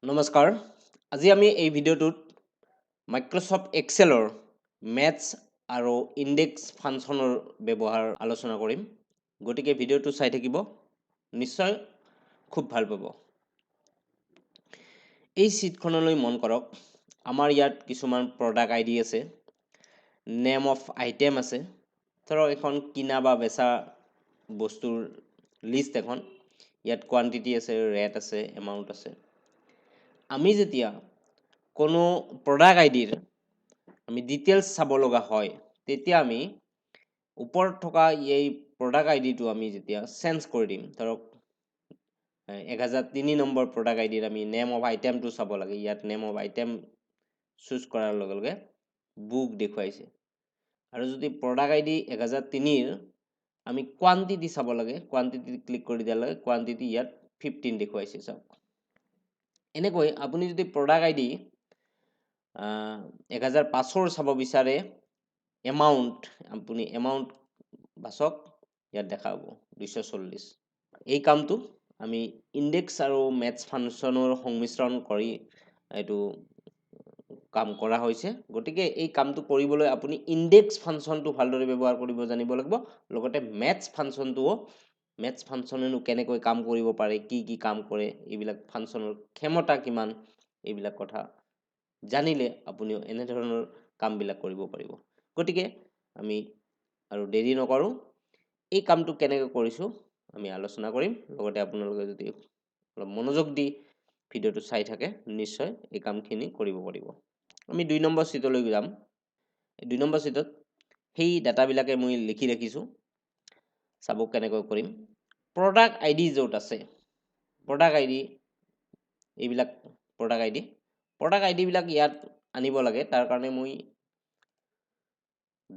নমস্কাৰ। আজি আমি এই ভিডিঅ'টোত মাইক্ৰ'ছফ্ট এক্সেলৰ মেথছ আৰু ইণ্ডেক্স ফাংচনৰ ব্যৱহাৰ আলোচনা কৰিম। গতিকে ভিডিঅ'টো চাই থাকিব, নিশ্চয় খুব ভাল পাব। এই শ্বীটখনলৈ মন কৰক, আমাৰ ইয়াত কিছুমান প্ৰডাক্ট আইডি আছে, নেম অফ আইটেম আছে, ধৰক এখন কিনা বা বেচা বস্তুৰ লিষ্ট এখন, ইয়াত কোৱান্টিটি আছে, ৰেট আছে, এমাউণ্ট আছে। আমি যেতিয়া কোনো প্ৰডাক্ট আইডিৰ আমি ডিটেইলছ চাব লগা হয়, তেতিয়া আমি ওপৰত থকা এই প্ৰডাক্ট আইডিটো আমি যেতিয়া চেঞ্জ কৰি দিম, ধৰক 1003 নম্বৰ প্ৰডাক্ট আইডিৰ আমি নেম অফ আইটেমটো চাব লাগে। ইয়াত নেম অফ আইটেম চুজ কৰাৰ লগে লগে বুক দেখুৱাইছে। আৰু যদি প্ৰডাক্ট আইডি 1003ৰ আমি কোৱান্টিটি চাব লাগে, কোৱান্টিটি ক্লিক কৰি দিয়াৰ লগে কোৱান্টিটি ইয়াত 15 দেখুৱাইছে। চাওক, এনেকৈ আপুনি যদি প্ৰডাক্ট আইডি 1005ৰ চাব বিচাৰে, এমাউণ্ট আপুনি এমাউণ্ট বাছক, ইয়াত দেখাব 240। এই কামটো আমি ইণ্ডেক্স আৰু মেথছ ফাংচনৰ সংমিশ্ৰণ কৰি এইটো কাম কৰা হৈছে। গতিকে এই কামটো কৰিবলৈ আপুনি ইণ্ডেক্স ফাংচনটো ভালদৰে ব্যৱহাৰ কৰিব জানিব লাগিব, লগতে মেথছ ফাংচনেনো কেনেকৈ কাম কৰিব পাৰে, কি কি কাম কৰে, এইবিলাক ফাংচনৰ ক্ষমতা কিমান, এইবিলাক কথা জানিলে আপুনিও এনেধৰণৰ কামবিলাক কৰিব পাৰিব। গতিকে আমি আৰু দেৰি নকৰোঁ, এই কামটো কেনেকৈ কৰিছোঁ আমি আলোচনা কৰিম। লগতে আপোনালোকে যদি অলপ মনোযোগ দি ভিডিঅ'টো চাই থাকে, নিশ্চয় এই কামখিনি কৰিব পাৰিব। আমি 2 নম্বৰ শ্বীটলৈ যাম। এই 2 নম্বৰ শ্বীটত সেই ডাটাবিলাকে মই লিখি ৰাখিছোঁ, চাব কেনেকৈ কৰিম। প্ৰডাক্ট আইডি য'ত আছে, প্ৰডাক্ট আইডি, এইবিলাক প্ৰডাক্ট আইডিবিলাক ইয়াত আনিব লাগে। তাৰ কাৰণে মই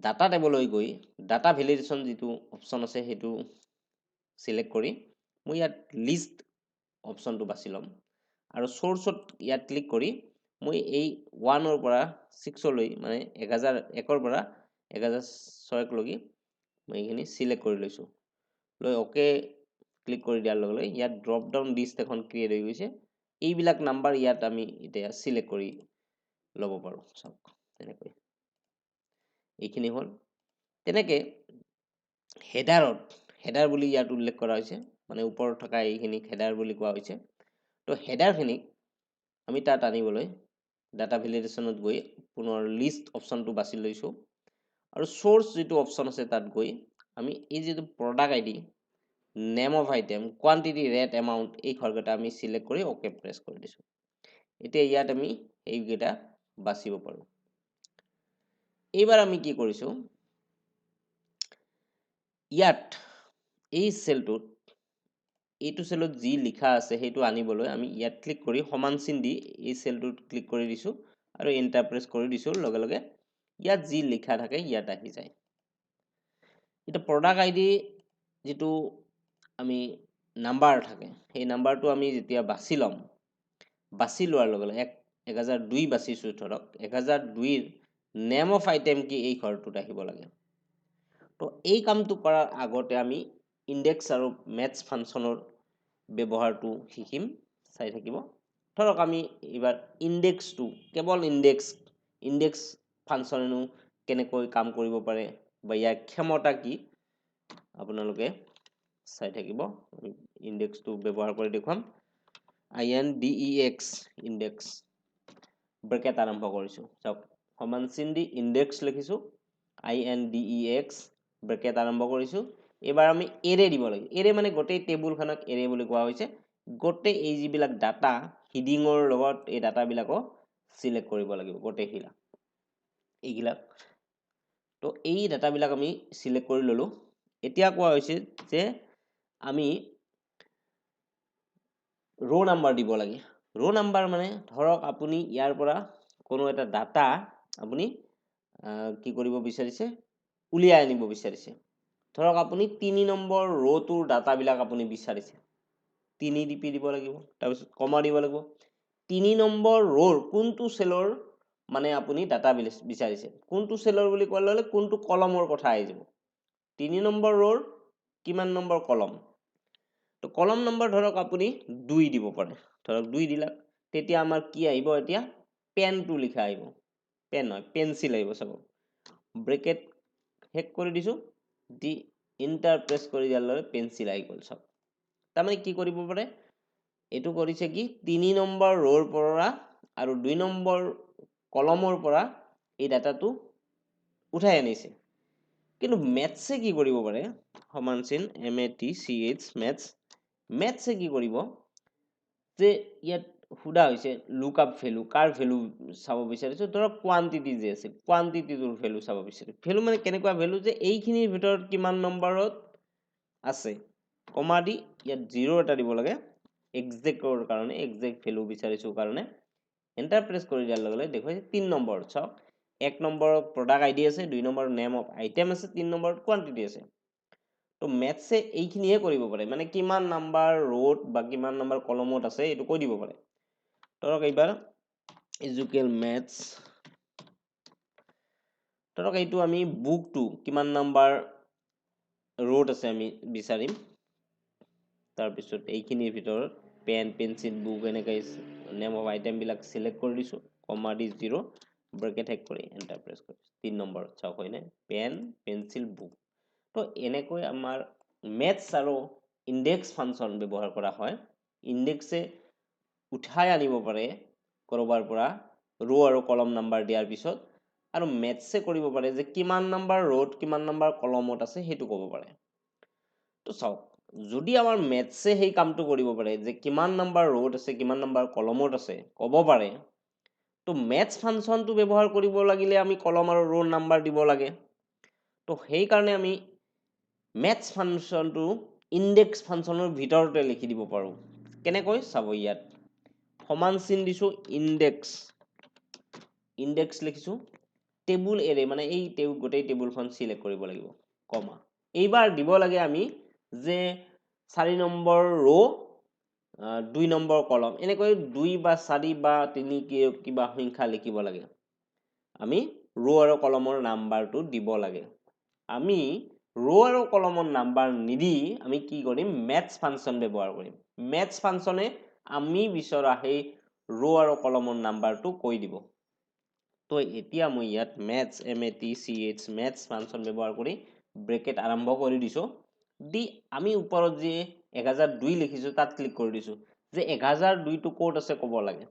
ডাটা টেবলৈ গৈ ডাটা ভেলিডেশ্যন যিটো অপশ্যন আছে সেইটো চিলেক্ট কৰি মই ইয়াত লিষ্ট অপশ্যনটো বাছি ল'ম আৰু চ'ৰ্চত ইয়াত ক্লিক কৰি মই এই 1ৰ পৰা 6লৈ, মানে 1001ৰ পৰা 1006লৈকে মই এইখিনি চিলেক্ট কৰি লৈছোঁ। লৈ অ'কে ক্লিক কৰি দিয়াৰ লগে লগে ইয়াত ড্ৰপ ডাউন লিষ্ট এখন ক্ৰিয়েট হৈ গৈছে। এইবিলাক নাম্বাৰ ইয়াত আমি এতিয়া চিলেক্ট কৰি ল'ব পাৰোঁ। চাওক, তেনেকৈ এইখিনি হ'ল। তেনেকৈ হেডাৰ বুলি ইয়াত উল্লেখ কৰা হৈছে, মানে ওপৰত থকা এইখিনিক হেডাৰ বুলি কোৱা হৈছে। তো হেডাৰখিনিক আমি তাত আনিবলৈ ডাটা ভেলিডেশ্যনত গৈ পুনৰ লিষ্ট অপশ্যনটো বাছি লৈছোঁ আৰু চ'ৰ্চ যিটো অপশ্যন আছে তাত গৈ আমি এই যিটো product ID, name of item, quantity, rate, amount, এই ঘৰকেইটা আমি চিলেক্ট কৰি অ'কে প্ৰেছ কৰি দিছোঁ। এতিয়া ইয়াত আমি এইকেইটা বাচিব পাৰোঁ। এইবাৰ আমি কি কৰিছোঁ, ইয়াত এই চেলটোত, এইটো চেলত যি লিখা আছে সেইটো আনিবলৈ আমি ইয়াত ক্লিক কৰি সমান চিন দি এই চেলটোত ক্লিক কৰি দিছোঁ আৰু এণ্টাৰ প্ৰেছ কৰি দিছোঁ। লগে লগে ইয়াত যি লিখা থাকে ইয়াত আহি যায়। এতিয়া প্ৰডাক্ট আইডি যিটো আমি নাম্বাৰ থাকে, সেই নাম্বাৰটো আমি যেতিয়া বাছি ল'ম, বাছি লোৱাৰ লগে লগে 1002 বাছিছোঁ, ধৰক 1002ৰ নেম অফ আইটেম কি এই ঘৰটোত আহিব লাগে। তো এই কামটো কৰাৰ আগতে আমি ইণ্ডেক্স আৰু মেথছ ফাংচনৰ ব্যৱহাৰটো শিকিম, চাই থাকিব। ধৰক আমি এইবাৰ ইণ্ডেক্সটো, কেৱল ইণ্ডেক্স ফাংচনেনো কেনেকৈ কাম কৰিব পাৰে বা ইয়াৰ ক্ষমতা কি আপোনালোকে চাই থাকিব। ইণ্ডেক্সটো ব্যৱহাৰ কৰি দেখুৱাম। INDEX, ইণ্ডেক্স, ব্ৰেকেট আৰম্ভ কৰিছোঁ। চাওক, সমান চিন দি ইণ্ডেক্স লিখিছোঁ, INDEX, ব্ৰেকেট আৰম্ভ কৰিছোঁ। এইবাৰ আমি এৰে দিব লাগে। এৰে মানে গোটেই টেবুলখনক এৰে বুলি কোৱা হৈছে। গোটেই এই যিবিলাক ডাটা, হিডিঙৰ লগত এই ডাটাবিলাকো চিলেক্ট কৰিব লাগিব, গোটেইবিলাক এইবিলাক। তো এই ডাটাবিলাক আমি চিলেক্ট কৰি ল'লোঁ। এতিয়া কোৱা হৈছে যে আমি ৰ' নাম্বাৰ দিব লাগে। ৰ' নাম্বাৰ মানে ধৰক আপুনি ইয়াৰ পৰা কোনো এটা ডাটা আপুনি কি কৰিব বিচাৰিছে, উলিয়াই আনিব বিচাৰিছে। ধৰক আপুনি 3 নম্বৰ ৰ'টোৰ ডাটাবিলাক আপুনি বিচাৰিছে, 3 টিপি দিব লাগিব, তাৰপিছত কমা দিব লাগিব। 3 নম্বৰ ৰ'ৰ কোনটো চেলৰ মানে আপুনি ডাটা বিচাৰিছে, কোনটো চেলৰ বুলি কোৱাৰ লগে লগে কোনটো কলমৰ কথা আহি যাব। 3 নম্বৰ ৰ'ৰ কিমান নম্বৰ কলম, তো কলম নম্বৰ ধৰক আপুনি 2 দিব পাৰে, ধৰক 2 দিলাক। তেতিয়া আমাৰ কি আহিব এতিয়া পেনটো লিখা আহিব পেন নহয় পেন্সিল আহিব চাব ব্ৰেকেট হেক কৰি দিছো দি ইন্টাৰ প্ৰেছ কৰি দিয়াৰ লগে পেন্সিল আহি গ'ল চাওক তাৰমানে কি কৰিব পাৰে এইটো কৰিছে কি 3 নম্বৰ ৰৰ পৰা আৰু 2 নম্বৰ কলমৰ পৰা এই ডাটাটো উঠাই আনিছে কিন্তু মেথছে কি কৰিব পাৰে সমান চিন MATCH মেথছে কি কৰিব যে ইয়াত সুদা হৈছে লুকআপ ভ্যালু কাৰ ভ্যালু চাব বিচাৰিছো ধৰক কোৱান্টিটি যে আছে কোৱান্টিটিটোৰ ভ্যালু চাব বিচাৰিছো ভ্যালু মানে কেনেকুৱা ভ্যালু যে এইখিনিৰ ভিতৰত কিমান নম্বৰত আছে কমা দি ইয়াত 0 এটা দিব লাগে এক্সাক্টৰ কাৰণে এক্সাক্ট ভ্যালু বিচাৰিছো কাৰণে এন্টাৰ প্ৰেছ কৰি দিয়াৰ লগে লগে দেখুৱাইছে 3 নম্বৰ চাওক 1 নম্বৰ প্ৰডাক্ট আইডি আছে 2 নম্বৰ নেম অফ আইটেম আছে 3 নম্বৰ কোৱান্টিটি আছে তো মেথছে এইখিনিয়ে কৰিব পাৰে মানে কিমান নাম্বাৰ ৰোড বা কিমান নাম্বাৰ কলমত আছে এটো কৈ দিব পাৰে ধৰক এইবাৰ ইজুকেল মেথছ ধৰক এইটো আমি বুকটো কিমান নাম্বাৰ ৰোড আছে আমি বিচাৰিম তাৰ পিছত এইখিনিৰ ভিতৰত পেন পেন্সিল বুক এনেকৈ নেম অফ আইটেম বিলাক সিলেক্ট কৰি দিছো কমা দি 0 ব্ৰেকেট হেক কৰি এন্টাৰ প্ৰেছ কৰিছো 3 নম্বৰ চাওক হয়নে পেন পেন্সিল বুক তো এনেকৈ আমাৰ মেথছ আৰু ইন্ডেক্স ফাংচন ব্যৱহাৰ কৰা হয় ইন্ডেক্সে উঠাই আনিব পাৰে কৰবাৰ পৰা ৰো আৰু কলম নাম্বাৰ দিয়াৰ পিছত আৰু মেথছে কৰিব পাৰে যে কিমান নাম্বাৰ ৰোড কিমান নাম্বাৰ কলমত আছে হেতু ক'ব পাৰে তো চাওক যদি আমাৰ মেথছে সেই কামটো কৰিব পাৰে যে কিমান নাম্বাৰ ৰোড আছে কিমান নাম্বাৰ কলমত আছে ক'ব পাৰে তো মেথছ ফাংচনটো ব্যৱহাৰ কৰিব লাগিলে আমি কলম আৰু ৰো নাম্বাৰ দিব লাগে তো সেই কাৰণে আমি মেথছ ফাংচনটো ইন্ডেক্স ফাংচনৰ ভিতৰতে লিখি দিব পাৰো কেনেকৈ চাব ইয়াত সমান চিন দিছো ইন্ডেক্স লিখিছো টেবুল এৰে মানে এই গোটেই টেবুলখন সিলেক্ট কৰিব লাগিব কমা এইবাৰ দিব লাগে আমি যে 4 নম্বৰ ৰো 2 নম্বৰ কলম এনেকৈ 2 বা 4 বা 3 কিবা সংখ্যা লিখিব লাগে আমি ৰো আৰু কলমৰ নাম্বাৰটো দিব লাগে আমি ৰো আৰু কলমৰ নাম্বাৰ নিদি আমি কি কৰিম মেথছ ফাংচন ব্যৱহাৰ কৰিম মেথছ ফাংচনে আমি বিচৰা সেই ৰো আৰু কলমৰ নাম্বাৰটো কৈ দিব তো এতিয়া মই ইয়াত মেথছ MATCH মেথছ ফাংচন ব্যৱহাৰ কৰি ব্ৰেকেট আৰম্ভ কৰি দিছো দি আমি ওপৰত যে 1002 লিখিছো তাত ক্লিক কৰি দিছো যে 1002 টো কোড আছে ক'ব লাগে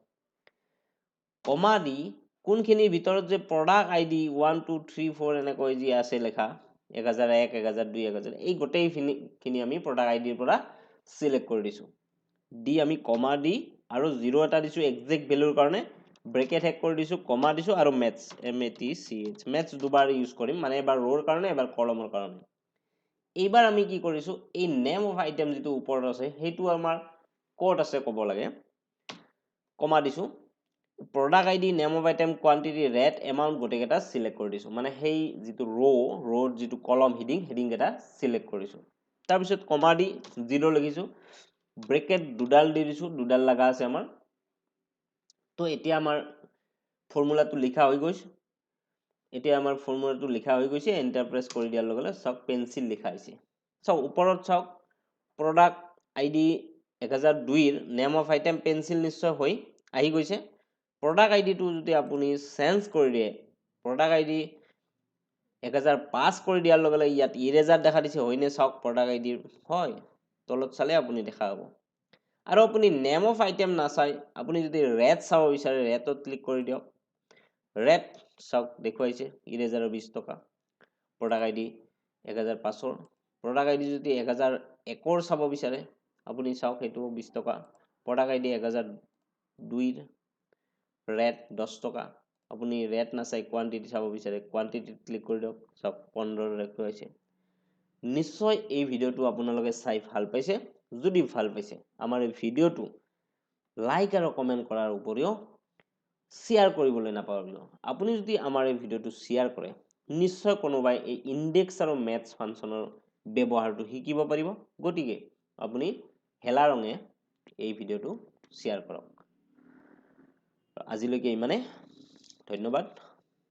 কমা দি কোনখিনিৰ ভিতৰত যে প্ৰডাক্ট আইডি 1 2 3 4 এনেকৈ যে আছে লেখা 1001 1002 1000 এই গোটেইখিনি আমি প্ৰডাক্ট আইডিৰ পৰা সিলেক্ট কৰি দিছো দি আমি কমা দি আৰু 0 এটা দিছো এক্সাক্ট ভ্যালুৰ কাৰণে ব্ৰেকেট হেক কৰি দিছো কমা দিছো আৰু মেথছ MATCH মেথছ দুবাৰ ইউজ কৰিম মানে এবাৰ ৰোৰ কাৰণে এবাৰ কলমৰ কাৰণে এইবাৰ আমি কি কৰিছো এই নেম অফ আইটেম যেটো ওপৰত আছে হেতু আমাৰ কোড আছে ক'ব লাগে কমা দিছো product ID name of item quantity rate amount গোটেইকেইটা সিলেক্ট কৰি দিছো মানে সেই যেটো ৰোৰ যেটো কলম হেডিং এটা সিলেক্ট কৰিছো তাৰ পিছত কমা দি 0 লিখিছো ব্ৰেকেট দুডাল দি দিছো দুডাল লাগা আছে আমাৰ তো এতিয়া আমাৰ ফৰ্মুলাটো লিখা হৈ গৈছে এন্টাৰ প্ৰেছ কৰি দিয়াৰ লগে লগে সব পেন্সিল লিখা হৈছে সব ওপৰত সব প্ৰডাক্ট আইডি 1002 এৰ নেম অফ আইটেম পেন্সিল নিশ্চয় হৈ আহি গৈছে প্ৰডাক্ট আইডিটো যদি আপুনি চেঞ্জ কৰি দিয়ে প্ৰডাক্ট আইডি 1005 কৰি দিয়াৰ লগে লগে ইয়াত ইৰেজাৰ দেখা দিছে হয়নে চাওক প্ৰডাক্ট আইডি হয় তলত চালে আপুনি দেখা পাব আৰু আপুনি নেম অফ আইটেম না চাই আপুনি যদি ৰেট চাব বিচাৰে ৰেটত ক্লিক কৰি দিয়ক ৰেট চাওক দেখুৱাইছে ইৰেজাৰৰ 20 টকা প্ৰডাক্ট আইডি 1005 প্ৰডাক্ট আইডি যদি 1001 চাব বিচাৰে আপুনি চাওক হেতু 20 টকা প্ৰডাক্ট আইডি 1002 ৰেট 10 টকা আপুনি ৰেট না চাই কোৱান্টিটি চাব বিচাৰে কোৱান্টিটি ক্লিক কৰি দিয়ক চাওক 15 দেখুৱাইছে নিশ্চয় এই ভিডিওটো আপোনালোকে চাই ভাল পাইছে যদি ভাল পাইছে আমাৰ এই ভিডিওটো লাইক আৰু কমেন্ট কৰাৰ উপৰিও শেয়াৰ কৰিবলৈ নাপাহৰিব আপুনি যদি আমাৰ এই ভিডিওটো শেয়াৰ কৰে নিশ্চয় কোনোবাই এই ইন্ডেক্স আৰু মেথছ ফাংচনৰ ব্যৱহাৰটো শিকিব পাৰিব গতিকে আপুনি হেলা ৰঙে এই ভিডিওটো শেয়াৰ কৰক আজিলৈকে ইমানে ধন্যবাদ